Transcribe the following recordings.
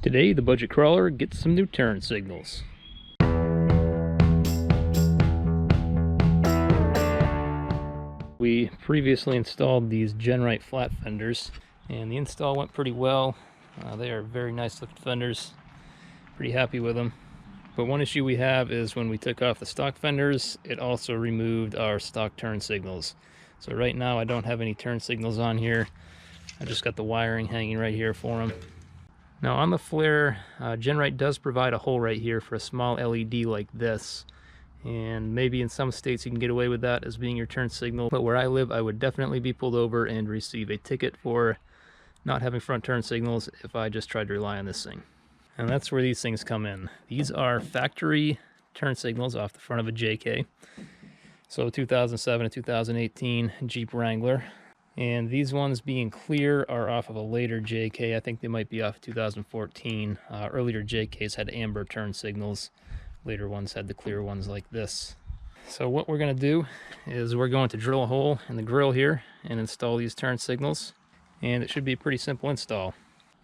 Today, the budget crawler gets some new turn signals. We previously installed these Genrite flat fenders, and the install went pretty well. They are very nice looking fenders. Pretty happy with them. But one issue we have is when we took off the stock fenders, it also removed our stock turn signals. So right now I don't have any turn signals on here. I just got the wiring hanging right here for them. Now on the flare, Genrite does provide a hole right here for a small LED like this. And maybe in some states you can get away with that as being your turn signal. But where I live, I would definitely be pulled over and receive a ticket for not having front turn signals if I just tried to rely on this thing. And that's where these things come in. These are factory turn signals off the front of a JK. So 2007 to 2018 Jeep Wrangler. And these ones being clear are off of a later JK. I think they might be off 2014. Earlier JKs had amber turn signals. Later ones had the clear ones like this. So what we're going to do is we're going to drill a hole in the grill here and install these turn signals. And it should be a pretty simple install.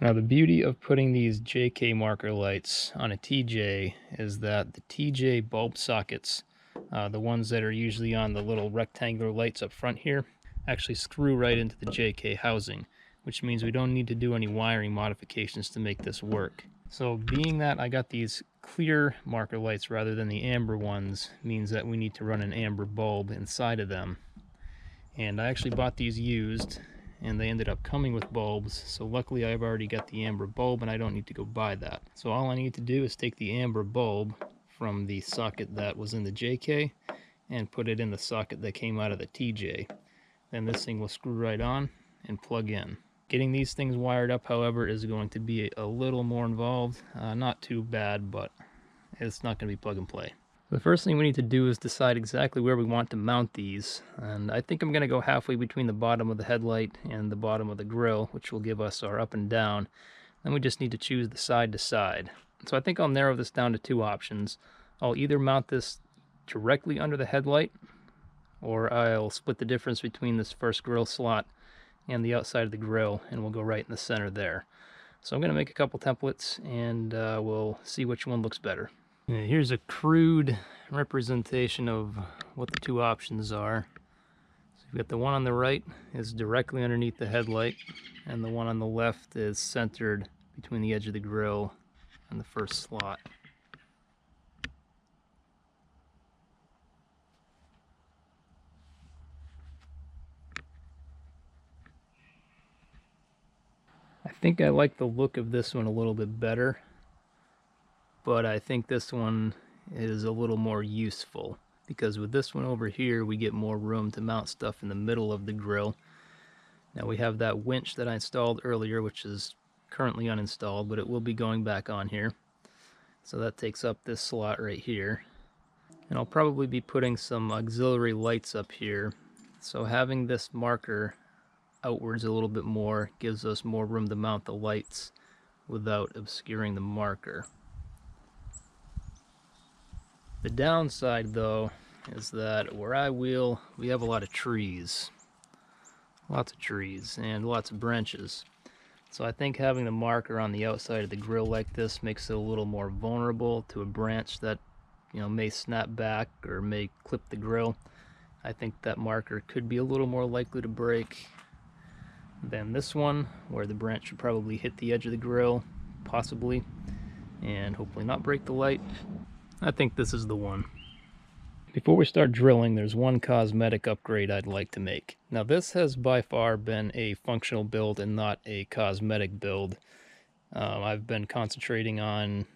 Now the beauty of putting these JK marker lights on a TJ is that the TJ bulb sockets, the ones that are usually on the little rectangular lights up front here, actually screw right into the JK housing, which means we don't need to do any wiring modifications to make this work. So being that I got these clear marker lights rather than the amber ones means that we need to run an amber bulb inside of them. And I actually bought these used, and they ended up coming with bulbs, so luckily I've already got the amber bulb and I don't need to go buy that. So all I need to do is take the amber bulb from the socket that was in the JK and put it in the socket that came out of the TJ. Then this thing will screw right on and plug in. Getting these things wired up, however, is going to be a little more involved. Not too bad, but it's not going to be plug and play. The first thing we need to do is decide exactly where we want to mount these, and I think I'm going to go halfway between the bottom of the headlight and the bottom of the grill, which will give us our up and down. Then we just need to choose the side to side. So I think I'll narrow this down to two options. I'll either mount this directly under the headlight, or I'll split the difference between this first grill slot and the outside of the grill, and we'll go right in the center there. So I'm going to make a couple templates, and we'll see which one looks better. Here's a crude representation of what the two options are. So you've got the one on the right is directly underneath the headlight, and the one on the left is centered between the edge of the grill and the first slot. I think I like the look of this one a little bit better, but I think this one is a little more useful because with this one over here we get more room to mount stuff in the middle of the grill. Now we have that winch that I installed earlier, which is currently uninstalled, but it will be going back on here. So that takes up this slot right here. And I'll probably be putting some auxiliary lights up here. So having this marker outwards a little bit more gives us more room to mount the lights without obscuring the marker. The downside though is that where I wheel we have a lot of trees. Lots of trees and lots of branches. So I think having the marker on the outside of the grill like this makes it a little more vulnerable to a branch that, you know, may snap back or may clip the grill. I think that marker could be a little more likely to break than this one, where the branch should probably hit the edge of the grill, possibly, and hopefully not break the light. I think this is the one. Before we start drilling, there's one cosmetic upgrade I'd like to make. Now this has by far been a functional build and not a cosmetic build. I've been concentrating on,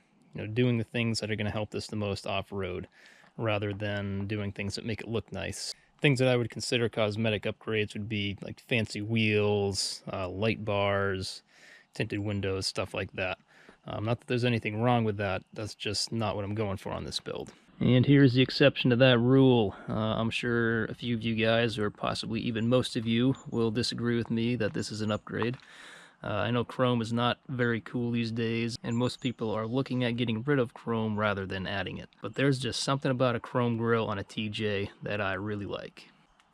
doing the things that are going to help this the most off-road, rather than doing things that make it look nice. Things that I would consider cosmetic upgrades would be like fancy wheels, light bars, tinted windows, stuff like that. Not that there's anything wrong with that, that's just not what I'm going for on this build. And here's the exception to that rule. I'm sure a few of you guys, or possibly even most of you, will disagree with me that this is an upgrade. I know chrome is not very cool these days, and most people are looking at getting rid of chrome rather than adding it. But there's just something about a chrome grille on a TJ that I really like.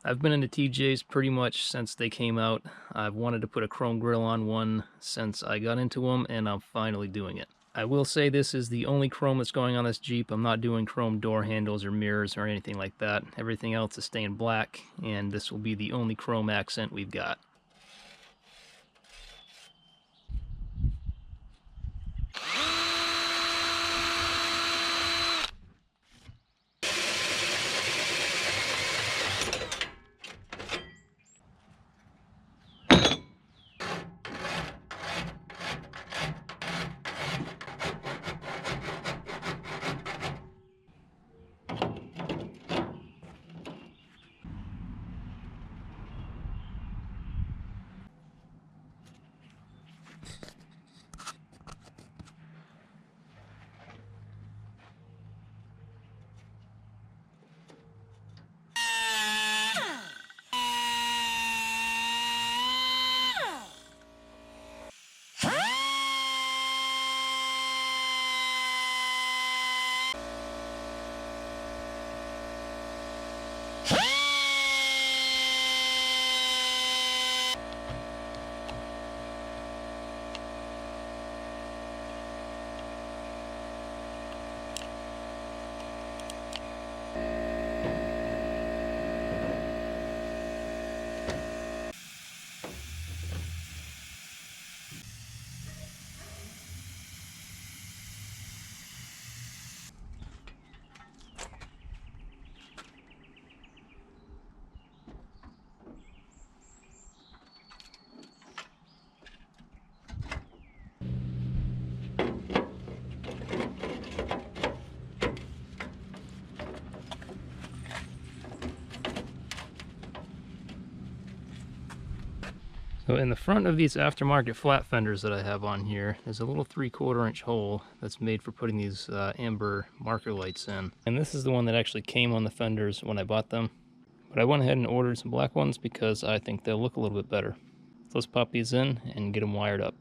I've been into TJs pretty much since they came out. I've wanted to put a chrome grille on one since I got into them, and I'm finally doing it. I will say this is the only chrome that's going on this Jeep. I'm not doing chrome door handles or mirrors or anything like that. Everything else is staying black, and this will be the only chrome accent we've got. So in the front of these aftermarket flat fenders that I have on here, there's a little 3/4 inch hole that's made for putting these amber marker lights in. And this is the one that actually came on the fenders when I bought them. But I went ahead and ordered some black ones because I think they'll look a little bit better. So let's pop these in and get them wired up.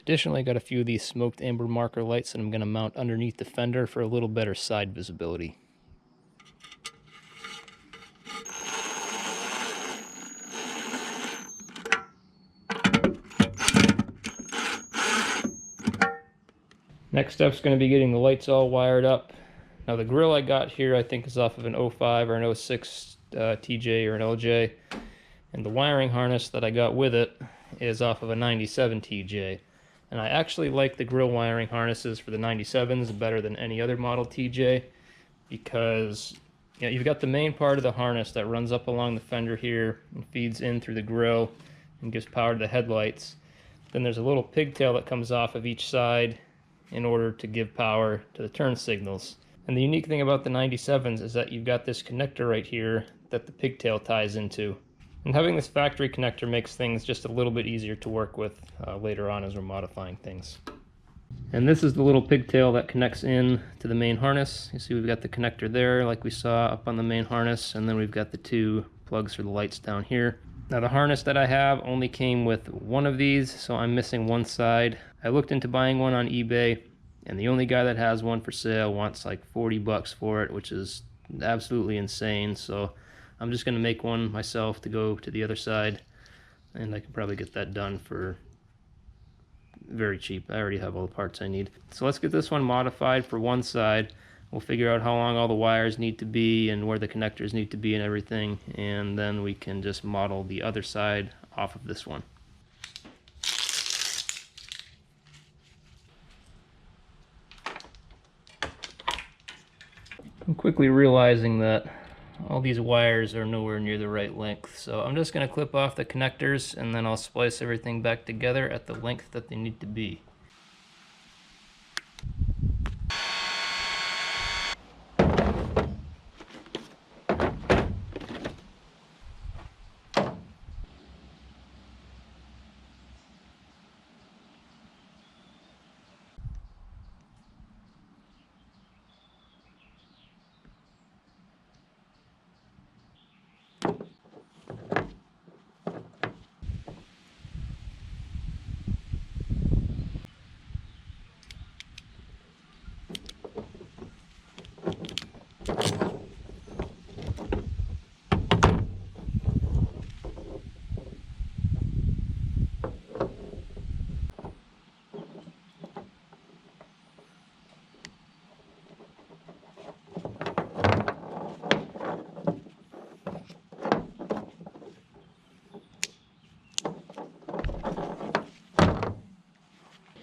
Additionally, I got a few of these smoked amber marker lights that I'm going to mount underneath the fender for a little better side visibility. Next step's going to be getting the lights all wired up. Now the grille I got here I think is off of an 05 or an 06 TJ or an LJ. And the wiring harness that I got with it is off of a 97 TJ. And I actually like the grille wiring harnesses for the 97s better than any other model TJ because you've got the main part of the harness that runs up along the fender here and feeds in through the grille and gives power to the headlights. Then there's a little pigtail that comes off of each side in order to give power to the turn signals. And the unique thing about the 97s is that you've got this connector right here that the pigtail ties into. And having this factory connector makes things just a little bit easier to work with later on as we're modifying things. And this is the little pigtail that connects in to the main harness. You see we've got the connector there like we saw up on the main harness, and then we've got the two plugs for the lights down here. Now the harness that I have only came with one of these, so I'm missing one side. I looked into buying one on eBay, and the only guy that has one for sale wants like 40 bucks for it, which is absolutely insane. So I'm just going to make one myself to go to the other side, and I can probably get that done for very cheap. I already have all the parts I need. So let's get this one modified for one side. We'll figure out how long all the wires need to be and where the connectors need to be and everything, and then we can just model the other side off of this one. I'm quickly realizing that all these wires are nowhere near the right length, so I'm just going to clip off the connectors and then I'll splice everything back together at the length that they need to be.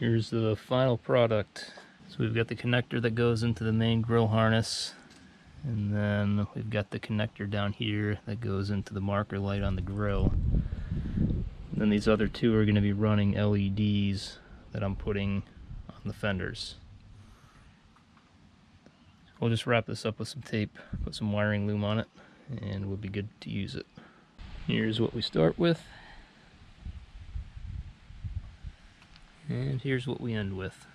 Here's the final product. So we've got the connector that goes into the main grille harness, and then we've got the connector down here that goes into the marker light on the grille. And then these other two are going to be running LEDs that I'm putting on the fenders. We'll just wrap this up with some tape, put some wiring loom on it, and we'll be good to use it. Here's what we start with, and here's what we end with.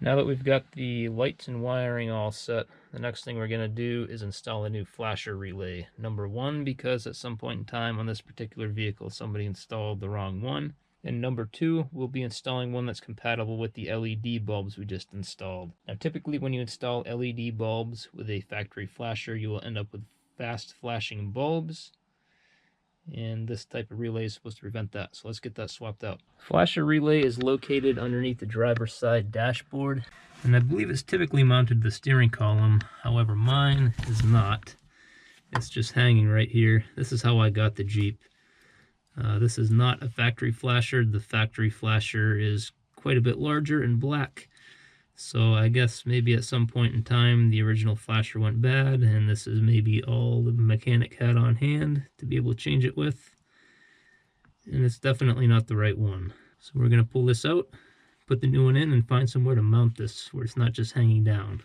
Now that we've got the lights and wiring all set, the next thing we're going to do is install a new flasher relay. Number one, because at some point in time on this particular vehicle somebody installed the wrong one. And number two, we'll be installing one that's compatible with the LED bulbs we just installed. Now typically when you install LED bulbs with a factory flasher, you will end up with fast flashing bulbs. And this type of relay is supposed to prevent that, so let's get that swapped out. Flasher relay is located underneath the driver's side dashboard, and I believe it's typically mounted to the steering column. However, mine is not. It's just hanging right here. This is how I got the Jeep. This is not a factory flasher. The factory flasher is quite a bit larger and black. So I guess maybe at some point in time the original flasher went bad, and this is maybe all the mechanic had on hand to be able to change it with. And it's definitely not the right one. So we're going to pull this out, put the new one in, and find somewhere to mount this where it's not just hanging down.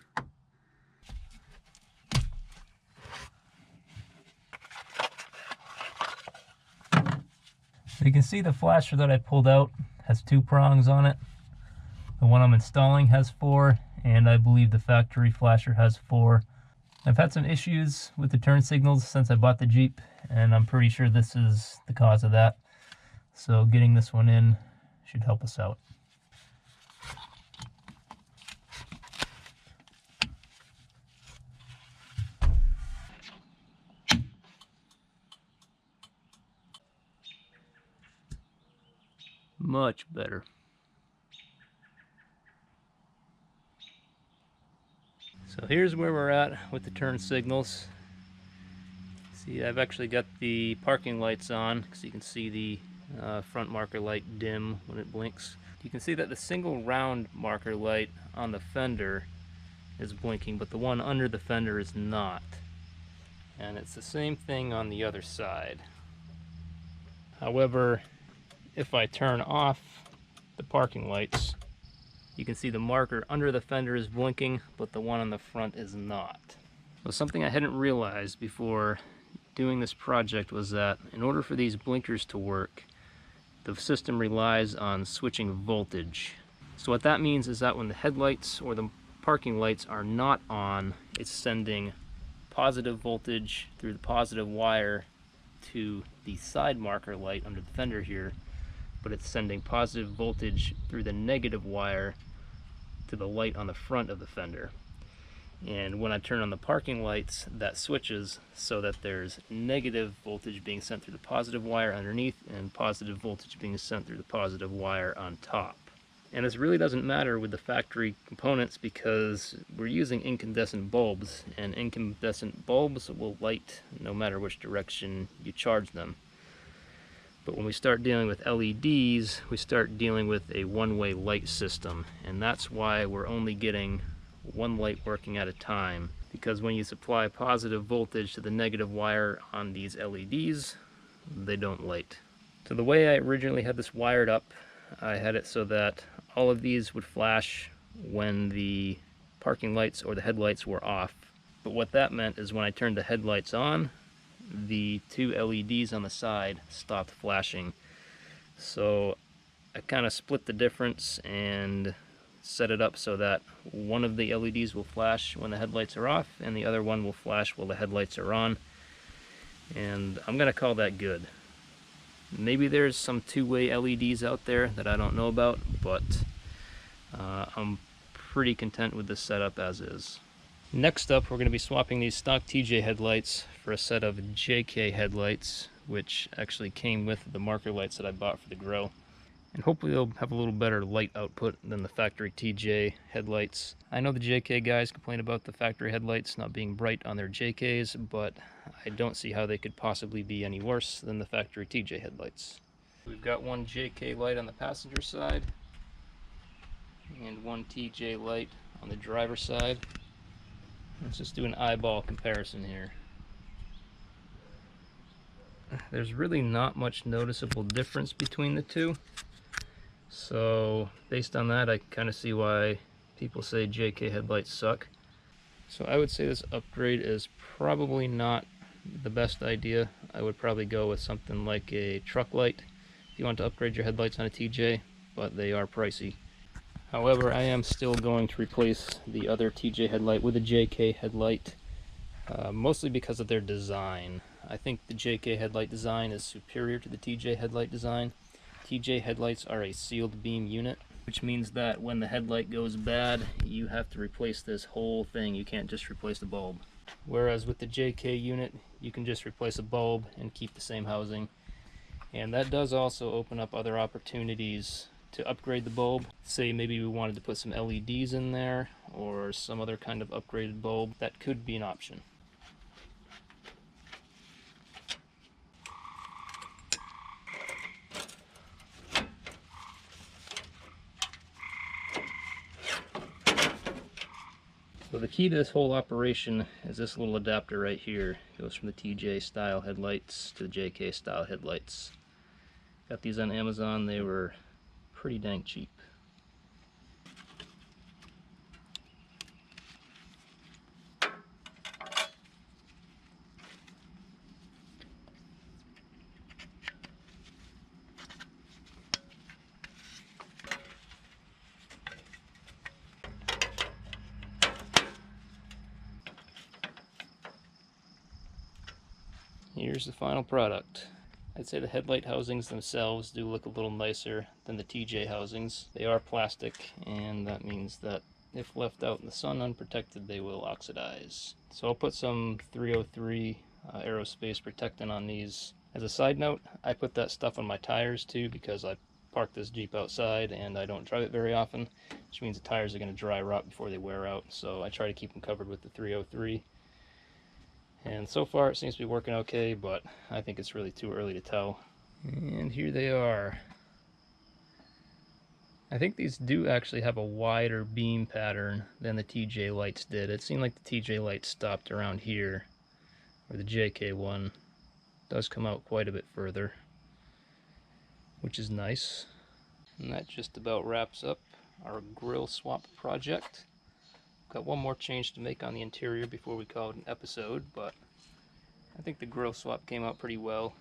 So you can see the flasher that I pulled out has two prongs on it. The one I'm installing has 4, and I believe the factory flasher has 4. I've had some issues with the turn signals since I bought the Jeep, and I'm pretty sure this is the cause of that. So getting this one in should help us out. Much better. So here's where we're at with the turn signals. See, I've actually got the parking lights on, so you can see the front marker light dim when it blinks. You can see that the single round marker light on the fender is blinking, but the one under the fender is not. And it's the same thing on the other side. However, if I turn off the parking lights, you can see the marker under the fender is blinking, but the one on the front is not. So something I hadn't realized before doing this project was that in order for these blinkers to work, the system relies on switching voltage. So what that means is that when the headlights or the parking lights are not on, it's sending positive voltage through the positive wire to the side marker light under the fender here, but it's sending positive voltage through the negative wire to the light on the front of the fender. And when I turn on the parking lights, that switches so that there's negative voltage being sent through the positive wire underneath and positive voltage being sent through the positive wire on top. And this really doesn't matter with the factory components because we're using incandescent bulbs, and incandescent bulbs will light no matter which direction you charge them. But when we start dealing with LEDs, we start dealing with a one-way light system, and that's why we're only getting one light working at a time, because when you supply positive voltage to the negative wire on these LEDs, they don't light. So the way I originally had this wired up, I had it so that all of these would flash when the parking lights or the headlights were off. But what that meant is when I turned the headlights on, the two LEDs on the side stopped flashing. So I kind of split the difference and set it up so that one of the LEDs will flash when the headlights are off and the other one will flash while the headlights are on. And I'm gonna call that good. Maybe there's some two-way LEDs out there that I don't know about, but I'm pretty content with this setup as is. Next up, we're going to be swapping these stock TJ headlights for a set of JK headlights, which actually came with the marker lights that I bought for the grill. And hopefully they'll have a little better light output than the factory TJ headlights. I know the JK guys complain about the factory headlights not being bright on their JKs, but I don't see how they could possibly be any worse than the factory TJ headlights. We've got one JK light on the passenger side and one TJ light on the driver's side. Let's just do an eyeball comparison here. There's really not much noticeable difference between the two. So based on that, I kind of see why people say JK headlights suck. So I would say this upgrade is probably not the best idea. I would probably go with something like a truck light if you want to upgrade your headlights on a TJ, but they are pricey. However, I am still going to replace the other TJ headlight with a JK headlight, mostly because of their design. I think the JK headlight design is superior to the TJ headlight design. TJ headlights are a sealed beam unit, which means that when the headlight goes bad, you have to replace this whole thing. You can't just replace the bulb. Whereas with the JK unit, you can just replace a bulb and keep the same housing. And that does also open up other opportunities to upgrade the bulb. Say maybe we wanted to put some LEDs in there or some other kind of upgraded bulb. That could be an option. So the key to this whole operation is this little adapter right here. It goes from the TJ style headlights to the JK style headlights. Got these on Amazon. They were pretty dang cheap. Here's the final product. I'd say the headlight housings themselves do look a little nicer than the TJ housings. They are plastic, and that means that if left out in the sun unprotected, they will oxidize. So I'll put some 303 aerospace protectant on these. As a side note, I put that stuff on my tires too because I park this Jeep outside and I don't drive it very often, which means the tires are going to dry rot before they wear out. So I try to keep them covered with the 303. And so far it seems to be working okay, but I think it's really too early to tell. And here they are. I think these do actually have a wider beam pattern than the TJ lights did. It seemed like the TJ lights stopped around here, where the JK one does come out quite a bit further, which is nice. And that just about wraps up our grill swap project. Got one more change to make on the interior before we call it an episode, but I think the grill swap came out pretty well.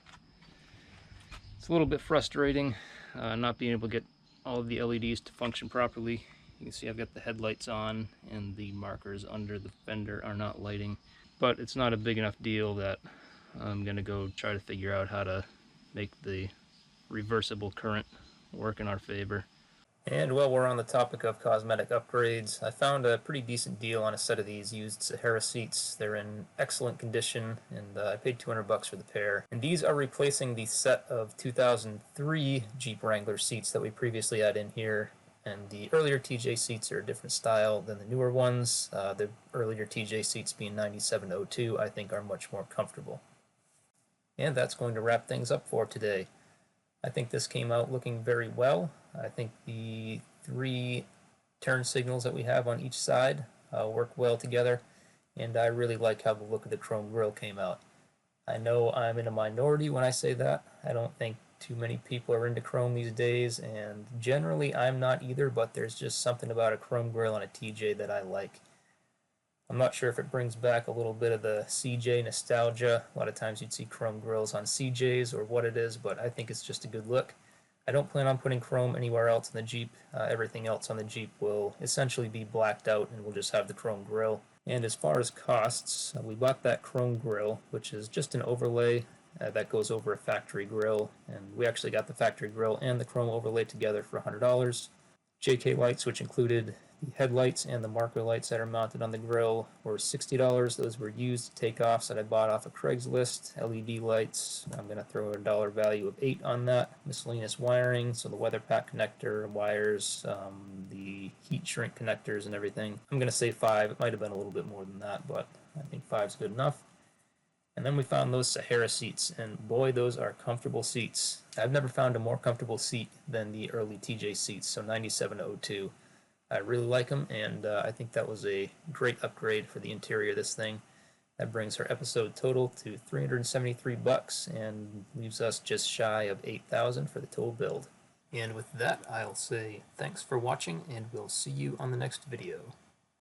It's a little bit frustrating not being able to get all of the LEDs to function properly. You can see I've got the headlights on and the markers under the fender are not lighting, but it's not a big enough deal that I'm gonna go try to figure out how to make the reversible current work in our favor. And while we're on the topic of cosmetic upgrades, I found a pretty decent deal on a set of these used Sahara Seats. They're in excellent condition, and I paid $200 for the pair. And these are replacing the set of 2003 Jeep Wrangler seats that we previously had in here. And the earlier TJ seats are a different style than the newer ones. The earlier TJ seats being 9702, I think are much more comfortable. And that's going to wrap things up for today. I think this came out looking very well. I think the 3 turn signals that we have on each side work well together, and I really like how the look of the chrome grille came out. I know I'm in a minority when I say that. I don't think too many people are into chrome these days, and generally I'm not either, but there's just something about a chrome grille on a TJ that I like. I'm not sure if it brings back a little bit of the CJ nostalgia. A lot of times you'd see chrome grills on CJs or what it is, but I think it's just a good look. I don't plan on putting chrome anywhere else in the Jeep. Everything else on the Jeep will essentially be blacked out and we'll just have the chrome grille. And as far as costs, we bought that chrome grille, which is just an overlay that goes over a factory grill. And we actually got the factory grill and the chrome overlay together for $100. JK lights, which included the headlights and the marker lights that are mounted on the grill, were $60. Those were used takeoffs that I bought off of Craigslist. LED lights, I'm going to throw a dollar value of $8 on that. Miscellaneous wiring, so the weather pack connector, wires, the heat shrink connectors and everything. I'm going to say $5. It might have been a little bit more than that, but I think $5 is good enough. And then we found those Sahara seats, and boy, those are comfortable seats. I've never found a more comfortable seat than the early TJ seats, so 97 to 02. I really like them, and I think that was a great upgrade for the interior of this thing. That brings our episode total to $373 and leaves us just shy of $8,000 for the total build. And with that, I'll say thanks for watching, and we'll see you on the next video.